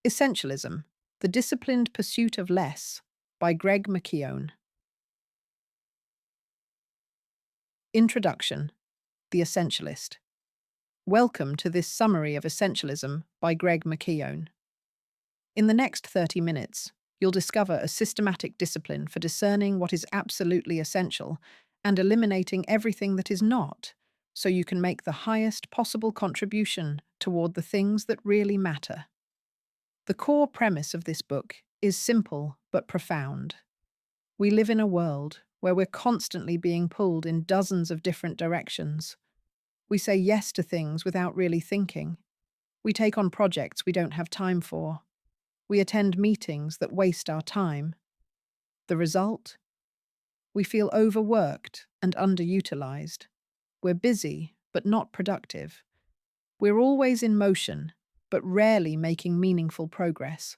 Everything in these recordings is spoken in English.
Essentialism, The Disciplined Pursuit of Less by Greg McKeown. Introduction, The Essentialist. Welcome to this summary of Essentialism by Greg McKeown. In the next 30 minutes, you'll discover a systematic discipline for discerning what is absolutely essential and eliminating everything that is not, so you can make the highest possible contribution toward the things that really matter. The core premise of this book is simple but profound. We live in a world where we're constantly being pulled in dozens of different directions. We say yes to things without really thinking. We take on projects we don't have time for. We attend meetings that waste our time. The result? We feel overworked and underutilized. We're busy but not productive. We're always in motion, but rarely making meaningful progress.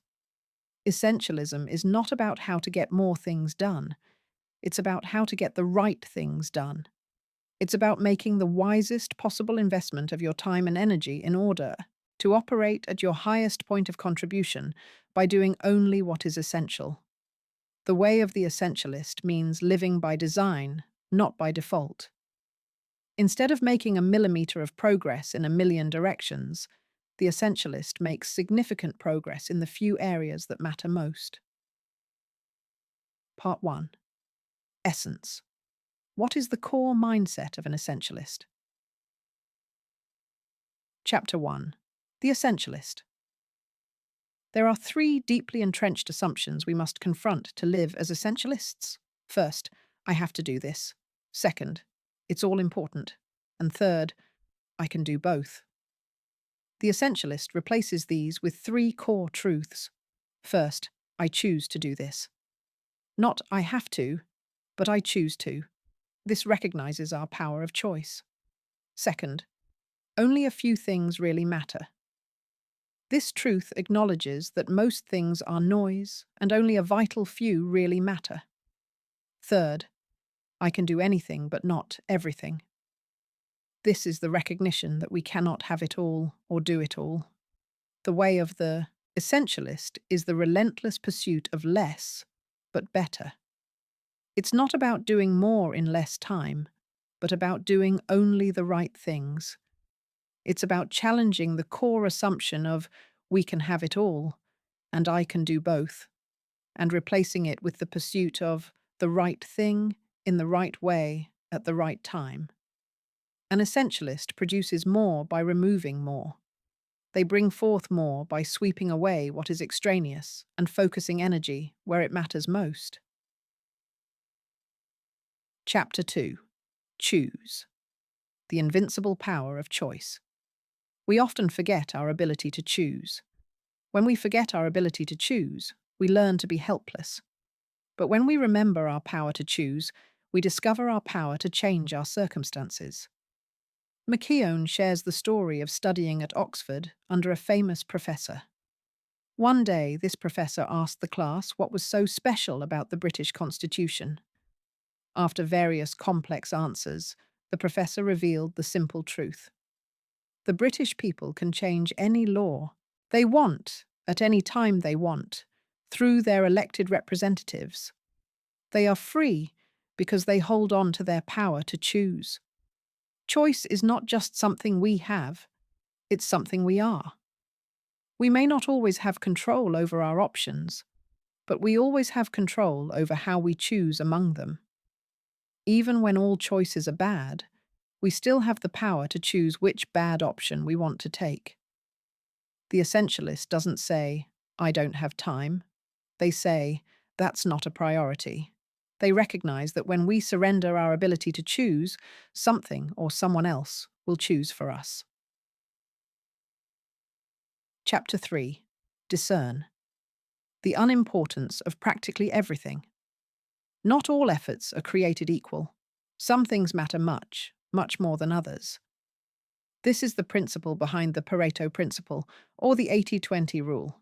Essentialism is not about how to get more things done. It's about how to get the right things done. It's about making the wisest possible investment of your time and energy in order to operate at your highest point of contribution by doing only what is essential. The way of the essentialist means living by design, not by default. Instead of making a millimeter of progress in a million directions, the essentialist makes significant progress in the few areas that matter most. Part 1. Essence. What is the core mindset of an essentialist? Chapter 1. The Essentialist. There are three deeply entrenched assumptions we must confront to live as essentialists. First, I have to do this. Second, it's all important. And third, I can do both. The essentialist replaces these with three core truths. First, I choose to do this. Not I have to, but I choose to. This recognizes our power of choice. Second, only a few things really matter. This truth acknowledges that most things are noise and only a vital few really matter. Third, I can do anything but not everything. This is the recognition that we cannot have it all or do it all. The way of the essentialist is the relentless pursuit of less, but better. It's not about doing more in less time, but about doing only the right things. It's about challenging the core assumption of we can have it all, and I can do both, and replacing it with the pursuit of the right thing in the right way at the right time. An essentialist produces more by removing more. They bring forth more by sweeping away what is extraneous and focusing energy where it matters most. Chapter 2. Choose. The Invincible Power of Choice. We often forget our ability to choose. When we forget our ability to choose, we learn to be helpless. But when we remember our power to choose, we discover our power to change our circumstances. McKeown shares the story of studying at Oxford under a famous professor. One day, this professor asked the class what was so special about the British Constitution. After various complex answers, the professor revealed the simple truth. The British people can change any law they want at any time they want through their elected representatives. They are free because they hold on to their power to choose. Choice is not just something we have, it's something we are. We may not always have control over our options, but we always have control over how we choose among them. Even when all choices are bad, we still have the power to choose which bad option we want to take. The essentialist doesn't say, I don't have time. They say, that's not a priority. They recognize that when we surrender our ability to choose, something or someone else will choose for us. Chapter 3. Discern. The Unimportance of Practically Everything. Not all efforts are created equal. Some things matter much, much more than others. This is the principle behind the Pareto principle, or the 80-20 rule.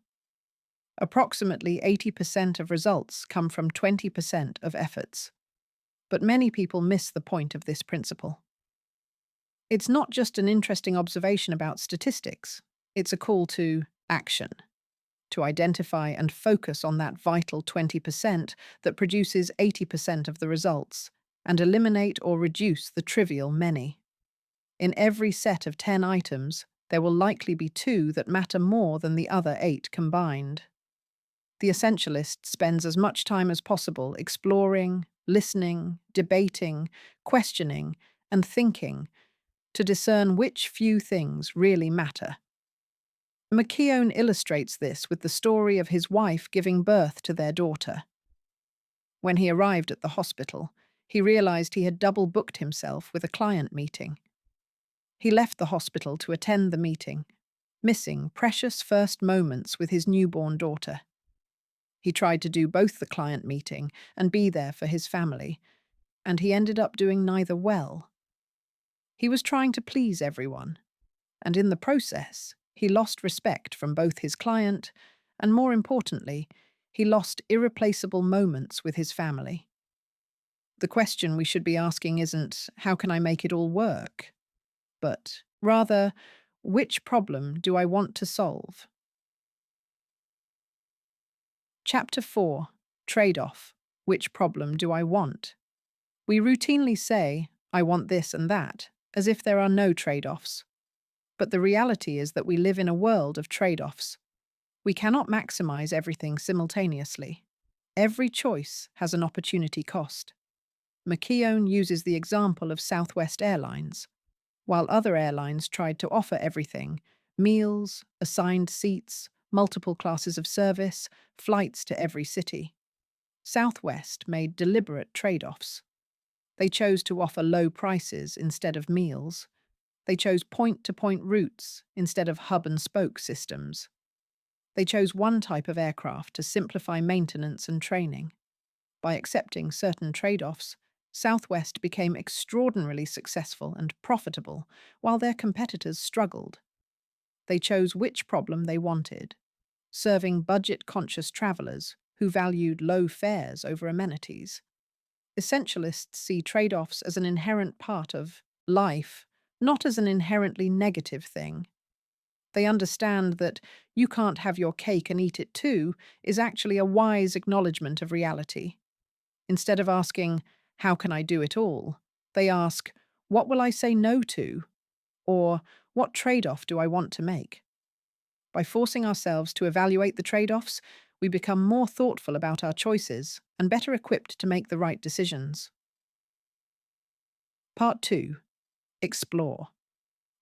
Approximately 80% of results come from 20% of efforts. But many people miss the point of this principle. It's not just an interesting observation about statistics, it's a call to action. to identify and focus on that vital 20% that produces 80% of the results, and eliminate or reduce the trivial many. In every set of 10 items, there will likely be 2 that matter more than the other 8 combined. The essentialist spends as much time as possible exploring, listening, debating, questioning, and thinking to discern which few things really matter. McKeown illustrates this with the story of his wife giving birth to their daughter. When he arrived at the hospital, he realized he had double booked himself with a client meeting. He left the hospital to attend the meeting, missing precious first moments with his newborn daughter. He tried to do both the client meeting and be there for his family, and he ended up doing neither well. He was trying to please everyone, and in the process, he lost respect from both his client and, more importantly, he lost irreplaceable moments with his family. The question we should be asking isn't, how can I make it all work? But rather, which problem do I want to solve? Chapter 4. Trade-off. Which problem do I want? We routinely say, I want this and that, as if there are no trade-offs. But the reality is that we live in a world of trade-offs. We cannot maximize everything simultaneously. Every choice has an opportunity cost. McKeown uses the example of Southwest Airlines. While other airlines tried to offer everything, meals, assigned seats, multiple classes of service, flights to every city, Southwest made deliberate trade-offs. They chose to offer low prices instead of meals. They chose point-to-point routes instead of hub-and-spoke systems. They chose one type of aircraft to simplify maintenance and training. By accepting certain trade-offs, Southwest became extraordinarily successful and profitable, while their competitors struggled. They chose which problem they wanted, serving budget-conscious travelers who valued low fares over amenities. Essentialists see trade-offs as an inherent part of life, not as an inherently negative thing. They understand that you can't have your cake and eat it too is actually a wise acknowledgement of reality. Instead of asking, how can I do it all? They ask, what will I say no to? Or, what trade-off do I want to make? By forcing ourselves to evaluate the trade-offs, we become more thoughtful about our choices and better equipped to make the right decisions. Part 2. Explore.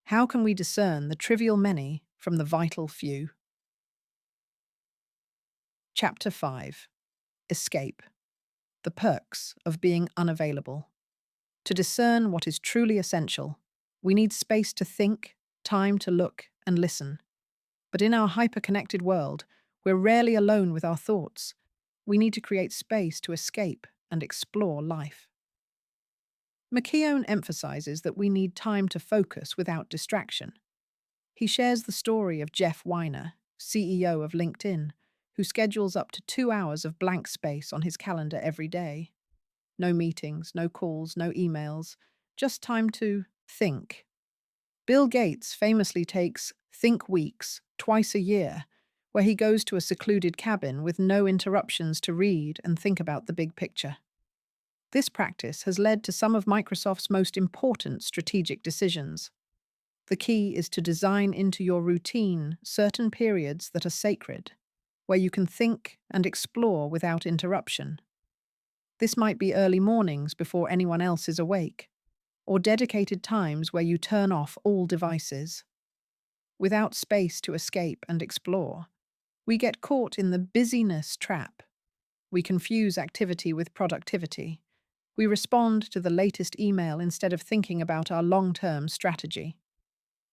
How can we discern the trivial many from the vital few? Chapter 5. Escape. The perks of being unavailable. To discern what is truly essential, we need space to think, time to look and listen. But in our hyper-connected world, we're rarely alone with our thoughts. We need to create space to escape and explore life. McKeown emphasizes that we need time to focus without distraction. He shares the story of Jeff Weiner, CEO of LinkedIn, who schedules up to 2 hours of blank space on his calendar every day. No meetings, no calls, no emails, just time to think. Bill Gates famously takes Think Weeks twice a year, where he goes to a secluded cabin with no interruptions to read and think about the big picture. This practice has led to some of Microsoft's most important strategic decisions. The key is to design into your routine certain periods that are sacred, where you can think and explore without interruption. This might be early mornings before anyone else is awake, or dedicated times where you turn off all devices. Without space to escape and explore, we get caught in the busyness trap. We confuse activity with productivity. We respond to the latest email instead of thinking about our long-term strategy.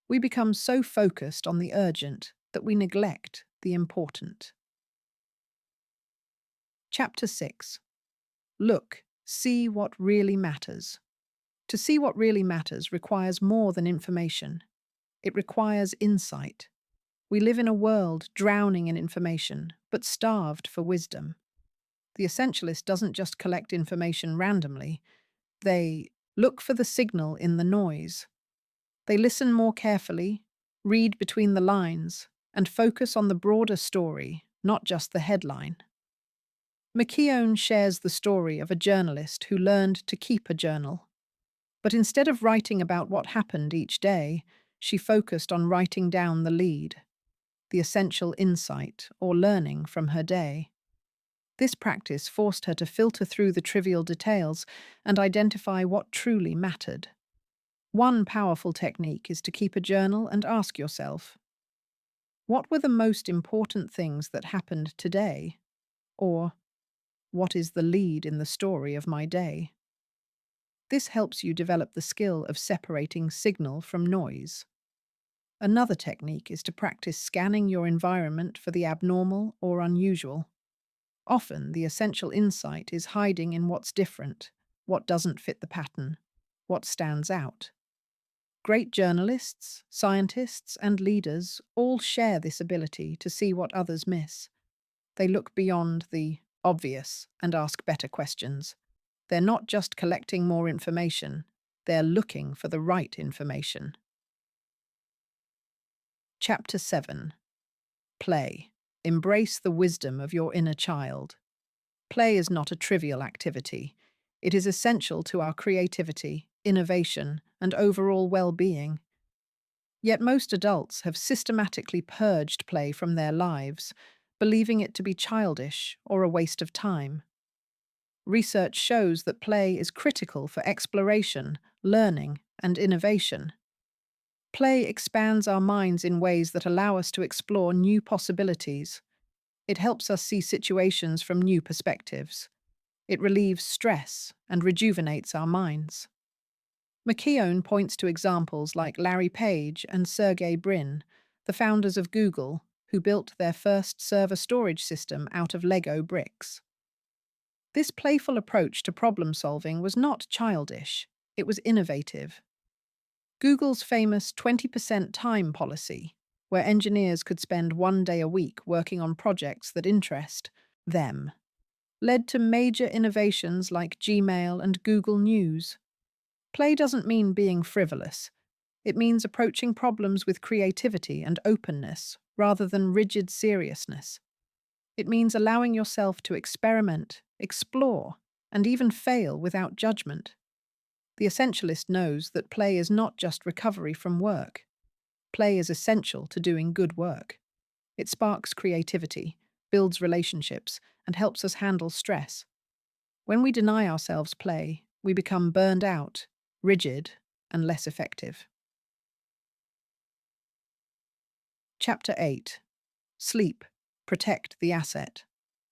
We become so focused on the urgent that we neglect the important. Chapter 6. Look, see what really matters. To see what really matters requires more than information. It requires insight. We live in a world drowning in information, but starved for wisdom. The essentialist doesn't just collect information randomly. They look for the signal in the noise. They listen more carefully, read between the lines, and focus on the broader story, not just the headline. McKeown shares the story of a journalist who learned to keep a journal. But instead of writing about what happened each day, she focused on writing down the lead, the essential insight or learning from her day. This practice forced her to filter through the trivial details and identify what truly mattered. One powerful technique is to keep a journal and ask yourself, what were the most important things that happened today? Or, what is the lead in the story of my day? This helps you develop the skill of separating signal from noise. Another technique is to practice scanning your environment for the abnormal or unusual. Often, the essential insight is hiding in what's different, what doesn't fit the pattern, what stands out. Great journalists, scientists, and leaders all share this ability to see what others miss. They look beyond the obvious and ask better questions. They're not just collecting more information, they're looking for the right information. Chapter 7. Play. Embrace the wisdom of your inner child. Play is not a trivial activity. It is essential to our creativity, innovation, and overall well-being. Yet most adults have systematically purged play from their lives, believing it to be childish or a waste of time. Research shows that play is critical for exploration, learning, and innovation. Play expands our minds in ways that allow us to explore new possibilities. It helps us see situations from new perspectives. It relieves stress and rejuvenates our minds. McKeown points to examples like Larry Page and Sergey Brin, the founders of Google, who built their first server storage system out of Lego bricks. This playful approach to problem-solving was not childish, it was innovative. Google's famous 20% time policy, where engineers could spend 1 day a week working on projects that interest them, led to major innovations like Gmail and Google News. Play doesn't mean being frivolous. It means approaching problems with creativity and openness rather than rigid seriousness. It means allowing yourself to experiment, explore, and even fail without judgment. The Essentialist knows that play is not just recovery from work. Play is essential to doing good work. It sparks creativity, builds relationships, and helps us handle stress. When we deny ourselves play, we become burned out, rigid, and less effective. Chapter 8. Sleep. Protect the asset.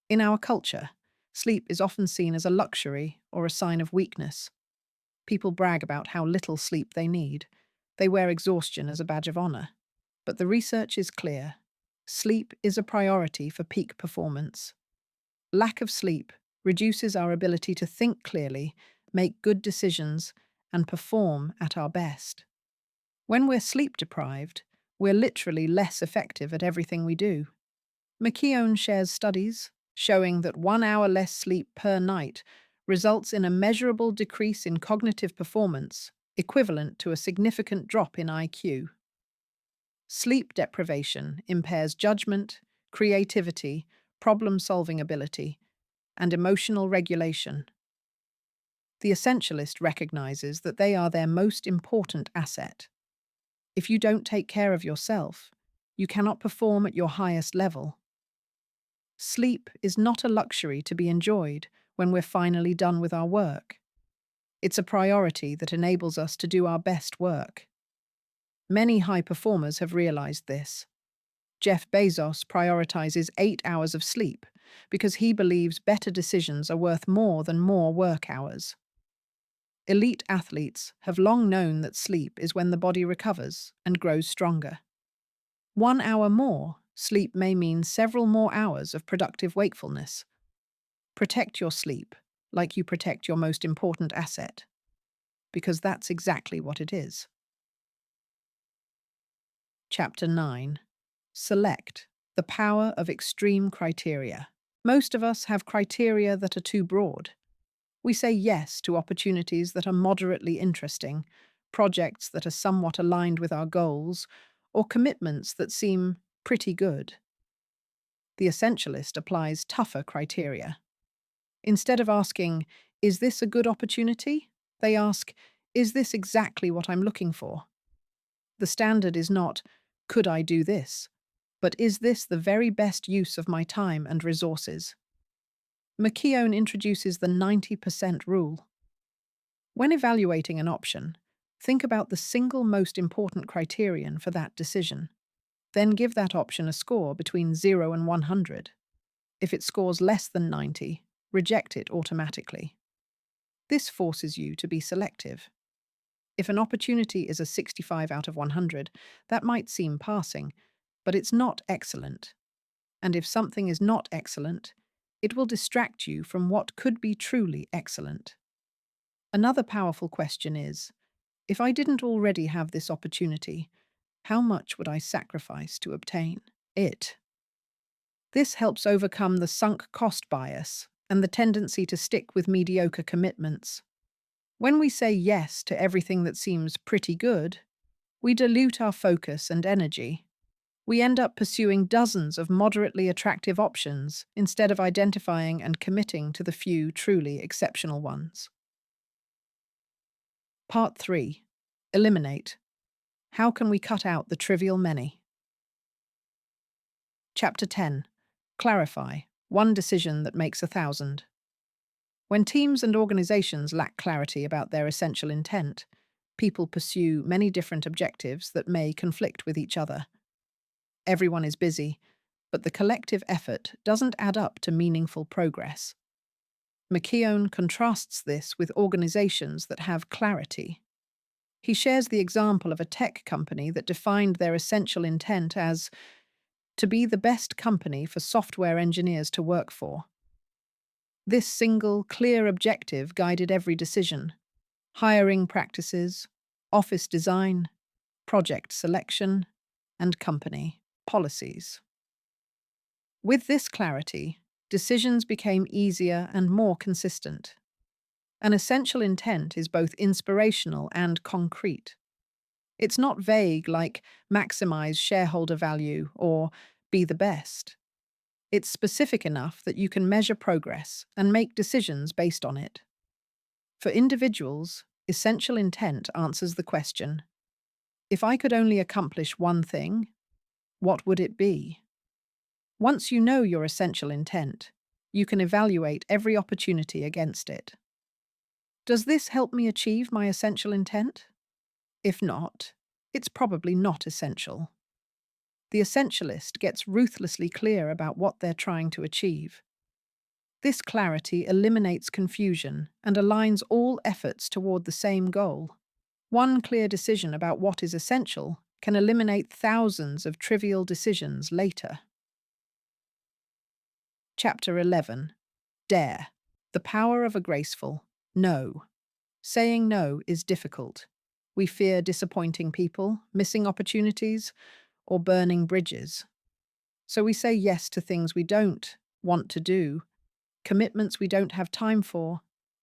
In our culture, sleep is often seen as a luxury or a sign of weakness. People brag about how little sleep they need. They wear exhaustion as a badge of honor. But the research is clear. Sleep is a priority for peak performance. Lack of sleep reduces our ability to think clearly, make good decisions, and perform at our best. When we're sleep deprived, we're literally less effective at everything we do. McKeown shares studies showing that 1 hour less sleep per night results in a measurable decrease in cognitive performance, equivalent to a significant drop in IQ. Sleep deprivation impairs judgment, creativity, problem-solving ability, and emotional regulation. The Essentialist recognizes that they are their most important asset. If you don't take care of yourself, you cannot perform at your highest level. Sleep is not a luxury to be enjoyed when we're finally done with our work. It's a priority that enables us to do our best work. Many high performers have realized this. Jeff Bezos prioritizes 8 hours of sleep because he believes better decisions are worth more than more work hours. Elite athletes have long known that sleep is when the body recovers and grows stronger. 1 hour more sleep may mean several more hours of productive wakefulness. Protect your sleep like you protect your most important asset, because that's exactly what it is. Chapter 9. Select. The power of extreme criteria. Most of us have criteria that are too broad. We say yes to opportunities that are moderately interesting, projects that are somewhat aligned with our goals, or commitments that seem pretty good. The essentialist applies tougher criteria. Instead of asking, is this a good opportunity? They ask, is this exactly what I'm looking for? The standard is not, could I do this? But is this the very best use of my time and resources? McKeown introduces the 90% rule. When evaluating an option, think about the single most important criterion for that decision. Then give that option a score between 0 and 100. If it scores less than 90, reject it automatically. This forces you to be selective. If an opportunity is a 65 out of 100, that might seem passing, but it's not excellent. And if something is not excellent, it will distract you from what could be truly excellent. Another powerful question is, if I didn't already have this opportunity, how much would I sacrifice to obtain it? This helps overcome the sunk cost bias and the tendency to stick with mediocre commitments. When we say yes to everything that seems pretty good, we dilute our focus and energy. We end up pursuing dozens of moderately attractive options instead of identifying and committing to the few truly exceptional ones. Part 3. Eliminate. How can we cut out the trivial many? Chapter 10. Clarify. One decision that makes 1,000. When teams and organizations lack clarity about their essential intent, people pursue many different objectives that may conflict with each other. Everyone is busy, but the collective effort doesn't add up to meaningful progress. McKeown contrasts this with organizations that have clarity. He shares the example of a tech company that defined their essential intent as to be the best company for software engineers to work for. This single, clear objective guided every decision: hiring practices, office design, project selection, and company policies. With this clarity, decisions became easier and more consistent. An essential intent is both inspirational and concrete. It's not vague like maximize shareholder value or be the best. It's specific enough that you can measure progress and make decisions based on it. For individuals, essential intent answers the question, if I could only accomplish one thing, what would it be? Once you know your essential intent, you can evaluate every opportunity against it. Does this help me achieve my essential intent? If not, it's probably not essential. The essentialist gets ruthlessly clear about what they're trying to achieve. This clarity eliminates confusion and aligns all efforts toward the same goal. One clear decision about what is essential can eliminate thousands of trivial decisions later. Chapter 11. Dare. The power of a graceful no. Saying no is difficult. We fear disappointing people, missing opportunities, or burning bridges. So we say yes to things we don't want to do, commitments we don't have time for,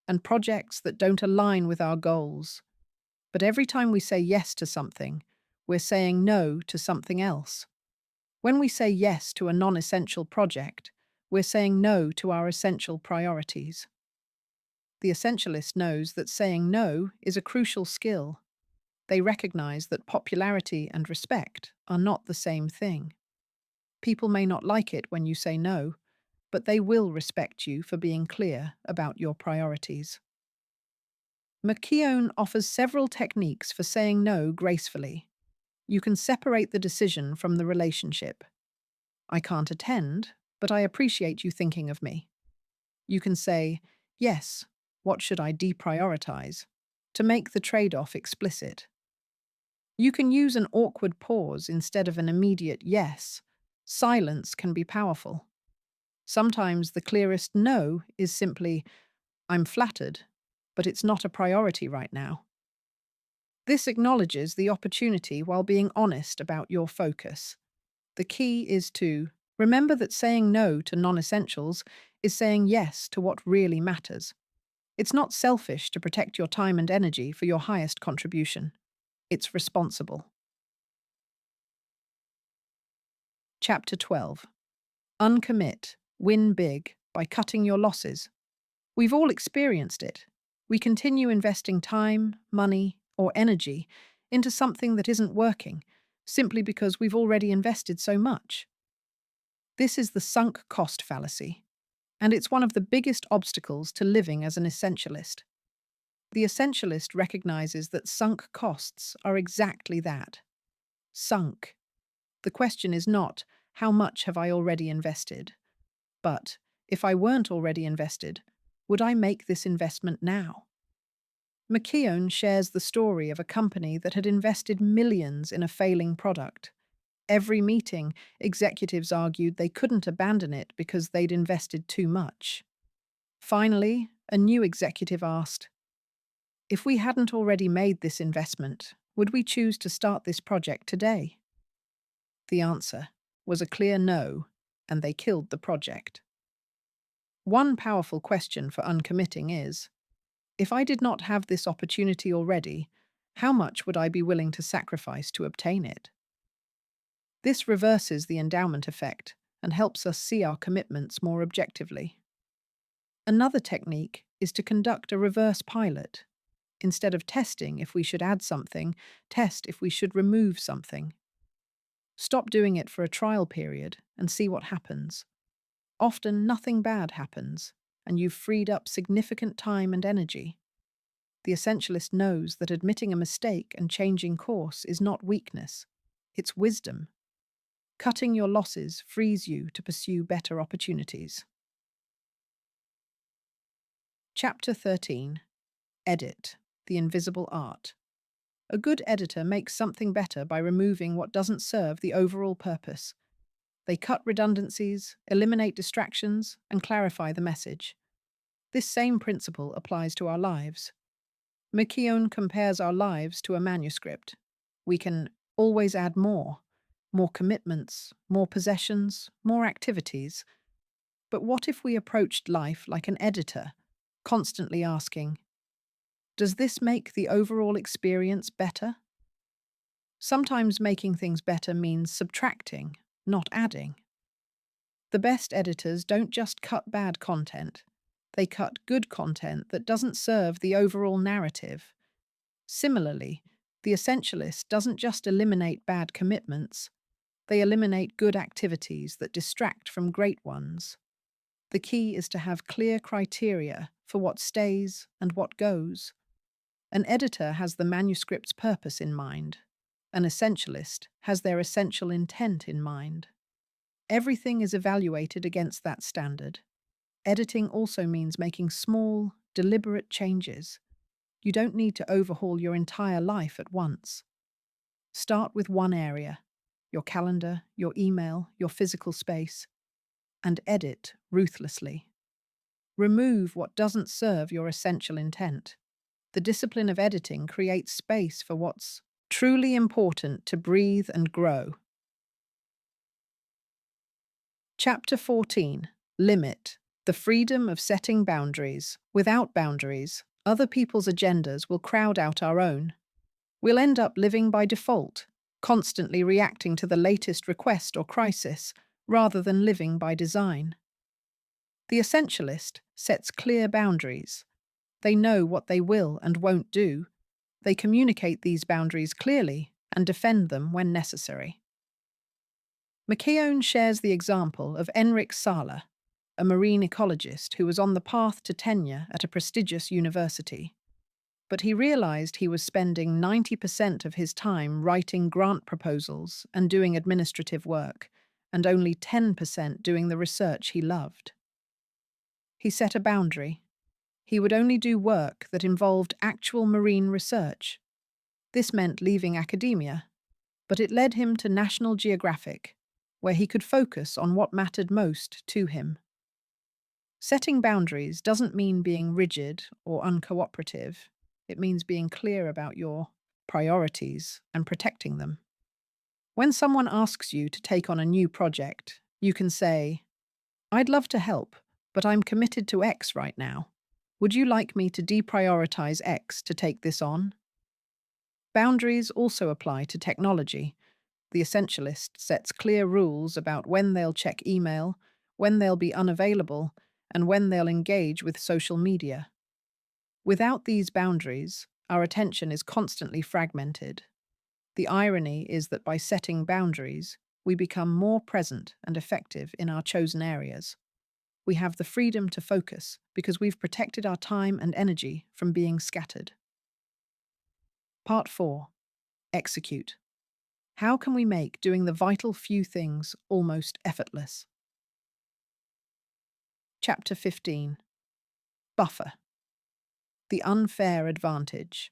and projects that don't align with our goals. But every time we say yes to something, we're saying no to something else. When we say yes to a non-essential project, we're saying no to our essential priorities. The essentialist knows that saying no is a crucial skill. They recognize that popularity and respect are not the same thing. People may not like it when you say no, but they will respect you for being clear about your priorities. McKeown offers several techniques for saying no gracefully. You can separate the decision from the relationship. I can't attend, but I appreciate you thinking of me. You can say, yes, what should I deprioritize? To make the trade-off explicit. You can use an awkward pause instead of an immediate yes. Silence can be powerful. Sometimes the clearest no is simply, I'm flattered, but it's not a priority right now. This acknowledges the opportunity while being honest about your focus. The key is to remember that saying no to non-essentials is saying yes to what really matters. It's not selfish to protect your time and energy for your highest contribution. It's responsible. Chapter 12. Uncommit. Win big by cutting your losses. We've all experienced it. We continue investing time, money, or energy into something that isn't working, simply because we've already invested so much. This is the sunk cost fallacy, and it's one of the biggest obstacles to living as an essentialist. The essentialist recognizes that sunk costs are exactly that. Sunk. The question is not, how much have I already invested? But, if I weren't already invested, would I make this investment now? McKeown shares the story of a company that had invested millions in a failing product. Every meeting, executives argued they couldn't abandon it because they'd invested too much. Finally, a new executive asked, "If we hadn't already made this investment, would we choose to start this project today?" The answer was a clear no, and they killed the project. One powerful question for uncommitting is, if I did not have this opportunity already, how much would I be willing to sacrifice to obtain it? This reverses the endowment effect and helps us see our commitments more objectively. Another technique is to conduct a reverse pilot. Instead of testing if we should add something, test if we should remove something. Stop doing it for a trial period and see what happens. Often nothing bad happens, and you've freed up significant time and energy. The essentialist knows that admitting a mistake and changing course is not weakness, it's wisdom. Cutting your losses frees you to pursue better opportunities. Chapter 13. Edit, the Invisible Art. A good editor makes something better by removing what doesn't serve the overall purpose. They cut redundancies, eliminate distractions, and clarify the message. This same principle applies to our lives. McKeown compares our lives to a manuscript. We can always add more commitments, more possessions, more activities. But what if we approached life like an editor, constantly asking, does this make the overall experience better? Sometimes making things better means subtracting, not adding. The best editors don't just cut bad content, they cut good content that doesn't serve the overall narrative. Similarly, the essentialist doesn't just eliminate bad commitments, they eliminate good activities that distract from great ones. The key is to have clear criteria for what stays and what goes. An editor has the manuscript's purpose in mind. An essentialist has their essential intent in mind. Everything is evaluated against that standard. Editing also means making small, deliberate changes. You don't need to overhaul your entire life at once. Start with one area, your calendar, your email, your physical space, and edit ruthlessly. Remove what doesn't serve your essential intent. The discipline of editing creates space for what's truly important to breathe and grow. Chapter 14. Limit, the freedom of setting boundaries. Without boundaries, other people's agendas will crowd out our own. We'll end up living by default, constantly reacting to the latest request or crisis, rather than living by design. The essentialist sets clear boundaries. They know what they will and won't do. They communicate these boundaries clearly and defend them when necessary. McKeown shares the example of Enric Sala, a marine ecologist who was on the path to tenure at a prestigious university. But he realized he was spending 90% of his time writing grant proposals and doing administrative work, and only 10% doing the research he loved. He set a boundary. He would only do work that involved actual marine research. This meant leaving academia, but it led him to National Geographic, where he could focus on what mattered most to him. Setting boundaries doesn't mean being rigid or uncooperative. It means being clear about your priorities and protecting them. When someone asks you to take on a new project, you can say, "I'd love to help, but I'm committed to X right now. Would you like me to deprioritize X to take this on?" Boundaries also apply to technology. The Essentialist sets clear rules about when they'll check email, when they'll be unavailable, and when they'll engage with social media. Without these boundaries, our attention is constantly fragmented. The irony is that by setting boundaries, we become more present and effective in our chosen areas. We have the freedom to focus because we've protected our time and energy from being scattered. Part 4. Execute. How can we make doing the vital few things almost effortless? Chapter 15. Buffer. The unfair advantage.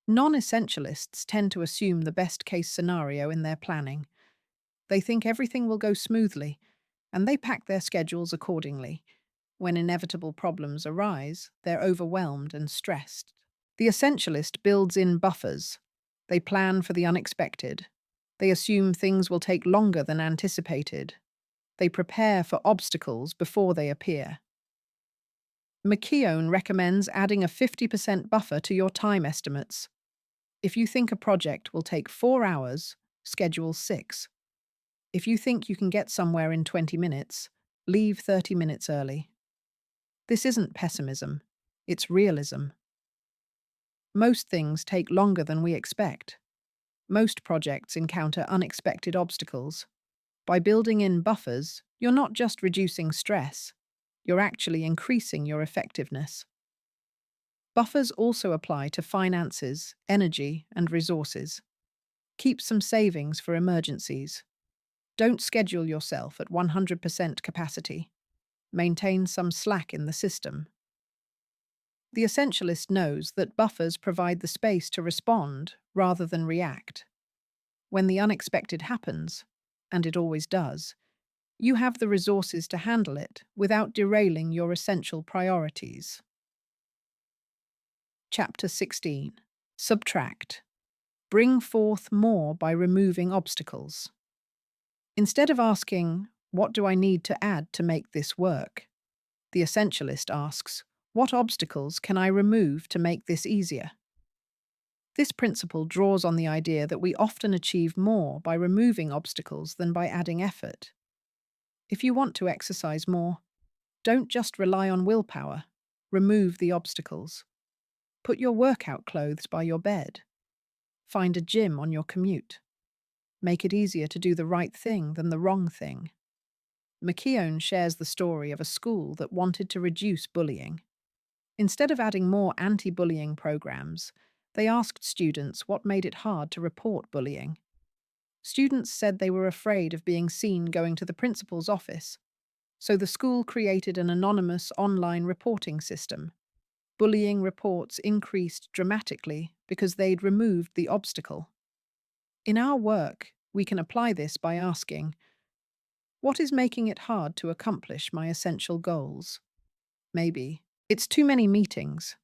Non-essentialists tend to assume the best-case scenario in their planning. They think everything will go smoothly, and they pack their schedules accordingly. When inevitable problems arise, they're overwhelmed and stressed. The essentialist builds in buffers. They plan for the unexpected. They assume things will take longer than anticipated. They prepare for obstacles before they appear. McKeown recommends adding a 50% buffer to your time estimates. If you think a project will take 4 hours, schedule 6. If you think you can get somewhere in 20 minutes, leave 30 minutes early. This isn't pessimism, it's realism. Most things take longer than we expect. Most projects encounter unexpected obstacles. By building in buffers, you're not just reducing stress, you're actually increasing your effectiveness. Buffers also apply to finances, energy, and resources. Keep some savings for emergencies. Don't schedule yourself at 100% capacity. Maintain some slack in the system. The essentialist knows that buffers provide the space to respond rather than react. When the unexpected happens, and it always does, you have the resources to handle it without derailing your essential priorities. Chapter 16. Subtract. Bring forth more by removing obstacles. Instead of asking, "What do I need to add to make this work?" the essentialist asks, "What obstacles can I remove to make this easier?" This principle draws on the idea that we often achieve more by removing obstacles than by adding effort. If you want to exercise more, don't just rely on willpower. Remove the obstacles. Put your workout clothes by your bed. Find a gym on your commute. Make it easier to do the right thing than the wrong thing. McKeown shares the story of a school that wanted to reduce bullying. Instead of adding more anti-bullying programs, they asked students what made it hard to report bullying. Students said they were afraid of being seen going to the principal's office, so the school created an anonymous online reporting system. Bullying reports increased dramatically because they'd removed the obstacle. In our work, we can apply this by asking, what is making it hard to accomplish my essential goals? Maybe it's too many meetings.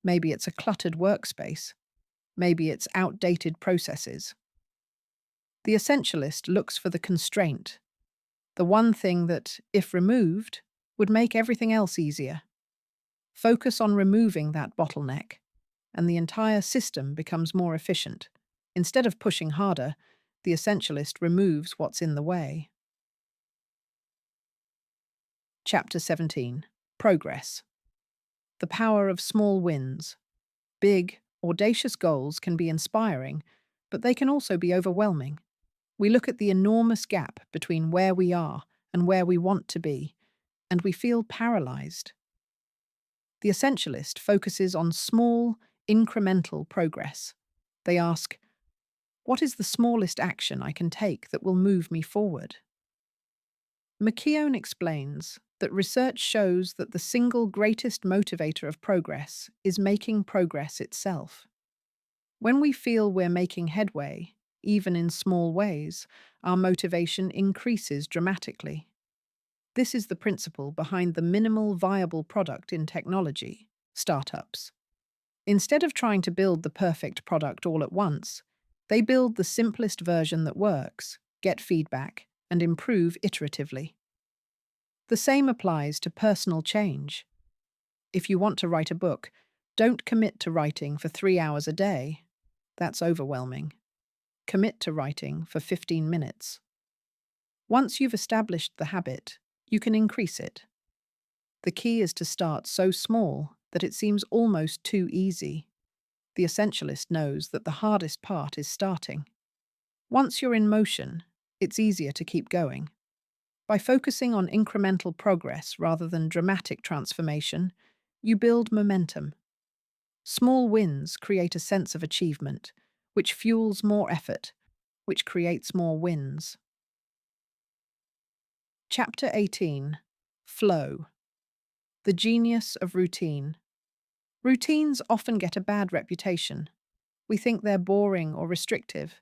Maybe it's a cluttered workspace. Maybe it's outdated processes. The essentialist looks for the constraint, the one thing that, if removed, would make everything else easier. Focus on removing that bottleneck, and the entire system becomes more efficient. Instead of pushing harder, the essentialist removes what's in the way. Chapter 17. Progress. The power of small wins. Big, audacious goals can be inspiring, but they can also be overwhelming. We look at the enormous gap between where we are and where we want to be, and we feel paralyzed. The essentialist focuses on small, incremental progress. They ask, what is the smallest action I can take that will move me forward? McKeown explains that research shows that the single greatest motivator of progress is making progress itself. When we feel we're making headway, even in small ways, our motivation increases dramatically. This is the principle behind the minimal viable product in technology, startups. Instead of trying to build the perfect product all at once, they build the simplest version that works, get feedback, and improve iteratively. The same applies to personal change. If you want to write a book, don't commit to writing for 3 hours a day. That's overwhelming. Commit to writing for 15 minutes. Once you've established the habit, you can increase it. The key is to start so small that it seems almost too easy. The essentialist knows that the hardest part is starting. Once you're in motion, it's easier to keep going. By focusing on incremental progress rather than dramatic transformation, you build momentum. Small wins create a sense of achievement, which fuels more effort, which creates more wins. Chapter 18. Flow. The genius of routine. Routines often get a bad reputation. We think they're boring or restrictive.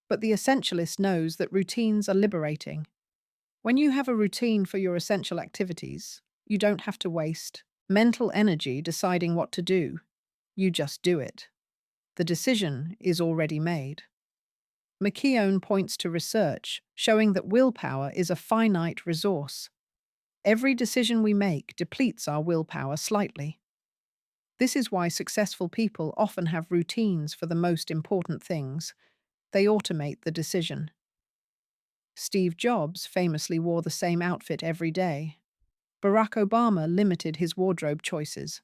But the essentialist knows that routines are liberating. When you have a routine for your essential activities, you don't have to waste mental energy deciding what to do. You just do it. The decision is already made. McKeown points to research showing that willpower is a finite resource. Every decision we make depletes our willpower slightly. This is why successful people often have routines for the most important things. They automate the decision. Steve Jobs famously wore the same outfit every day. Barack Obama limited his wardrobe choices.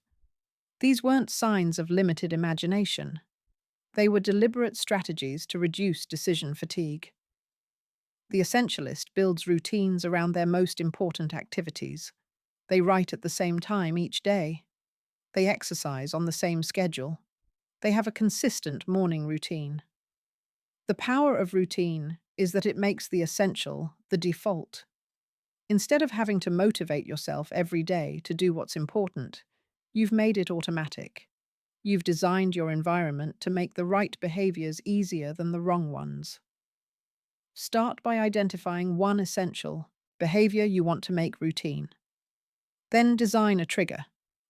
These weren't signs of limited imagination. They were deliberate strategies to reduce decision fatigue. The essentialist builds routines around their most important activities. They write at the same time each day. They exercise on the same schedule. They have a consistent morning routine. The power of routine is that it makes the essential the default. Instead of having to motivate yourself every day to do what's important, you've made it automatic. You've designed your environment to make the right behaviors easier than the wrong ones. Start by identifying one essential behavior you want to make routine. Then design a trigger,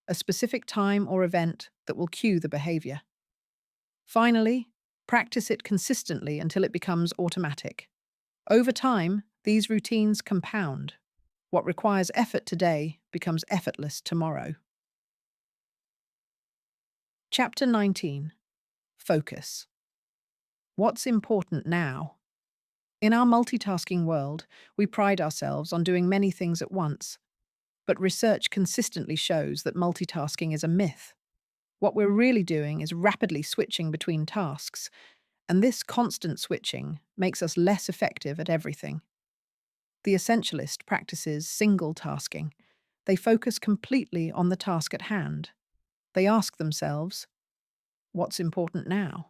a specific time or event that will cue the behavior. Finally, practice it consistently until it becomes automatic. Over time, these routines compound. What requires effort today becomes effortless tomorrow. Chapter 19. Focus. What's important now? In our multitasking world, we pride ourselves on doing many things at once, but research consistently shows that multitasking is a myth. What we're really doing is rapidly switching between tasks, and this constant switching makes us less effective at everything. The essentialist practices single tasking. They focus completely on the task at hand. They ask themselves, what's important now?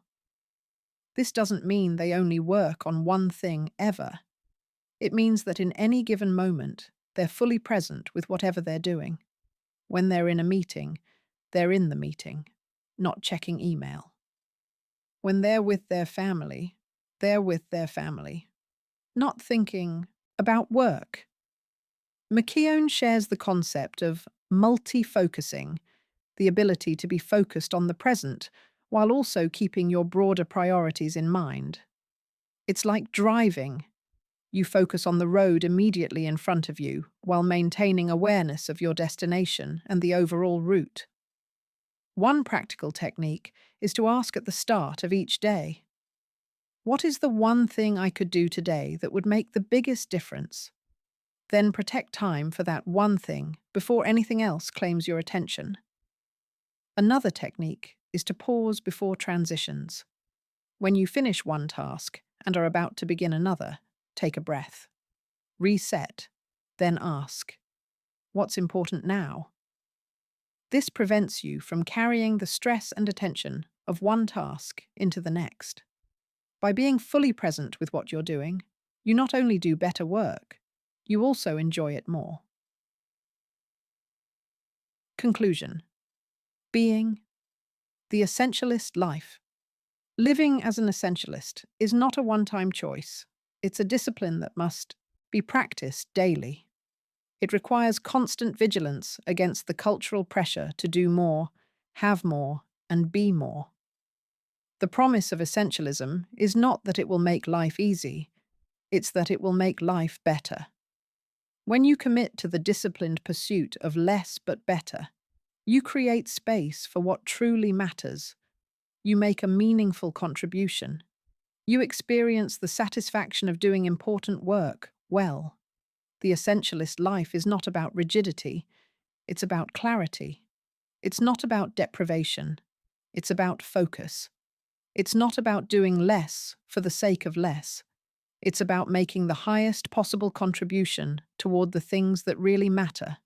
This doesn't mean they only work on one thing ever. It means that in any given moment, they're fully present with whatever they're doing. When they're in a meeting, they're in the meeting, not checking email. When they're with their family, they're with their family, not thinking about work. McKeown shares the concept of multi-focusing, the ability to be focused on the present while also keeping your broader priorities in mind. It's like driving. You focus on the road immediately in front of you while maintaining awareness of your destination and the overall route. One practical technique is to ask at the start of each day, what is the one thing I could do today that would make the biggest difference? Then protect time for that one thing before anything else claims your attention. Another technique is to pause before transitions. When you finish one task and are about to begin another, take a breath. Reset, then ask, what's important now? This prevents you from carrying the stress and attention of one task into the next. By being fully present with what you're doing, you not only do better work, you also enjoy it more. Conclusion. Being the essentialist life. Living as an essentialist is not a one-time choice. It's a discipline that must be practiced daily. It requires constant vigilance against the cultural pressure to do more, have more, and be more. The promise of essentialism is not that it will make life easy, it's that it will make life better. When you commit to the disciplined pursuit of less but better, you create space for what truly matters. You make a meaningful contribution. You experience the satisfaction of doing important work well. The essentialist life is not about rigidity, it's about clarity. It's not about deprivation, it's about focus. It's not about doing less for the sake of less. It's about making the highest possible contribution toward the things that really matter.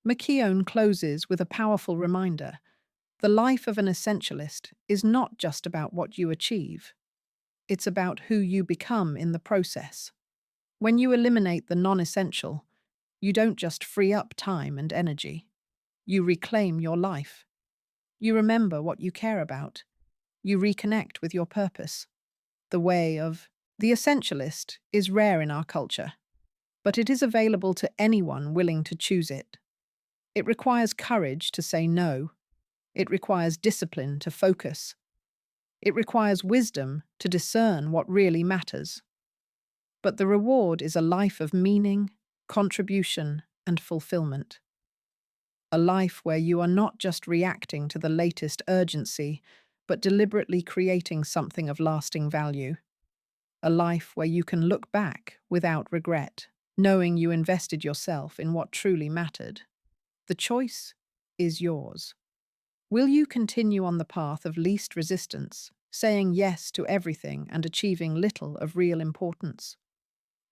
McKeown closes with a powerful reminder. The life of an essentialist is not just about what you achieve. It's about who you become in the process. When you eliminate the non-essential, you don't just free up time and energy. You reclaim your life. You remember what you care about. You reconnect with your purpose. The way of the essentialist is rare in our culture, but it is available to anyone willing to choose it. It requires courage to say no. It requires discipline to focus. It requires wisdom to discern what really matters. But the reward is a life of meaning, contribution, and fulfillment. A life where you are not just reacting to the latest urgency, but deliberately creating something of lasting value. A life where you can look back without regret, knowing you invested yourself in what truly mattered. The choice is yours. Will you continue on the path of least resistance, saying yes to everything and achieving little of real importance?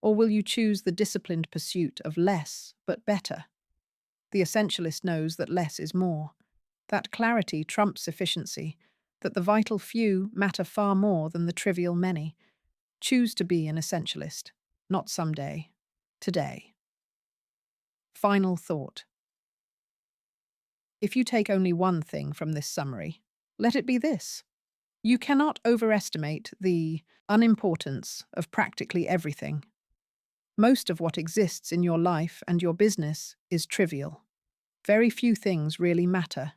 Or will you choose the disciplined pursuit of less but better? The essentialist knows that less is more, that clarity trumps efficiency, that the vital few matter far more than the trivial many. Choose to be an essentialist, not someday, today. Final thought. If you take only one thing from this summary, let it be this. You cannot overestimate the unimportance of practically everything. Most of what exists in your life and your business is trivial. Very few things really matter.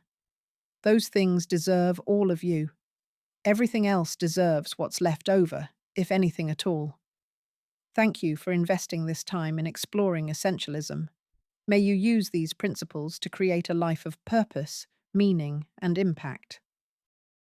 Those things deserve all of you. Everything else deserves what's left over, if anything at all. Thank you for investing this time in exploring essentialism. May you use these principles to create a life of purpose, meaning, and impact.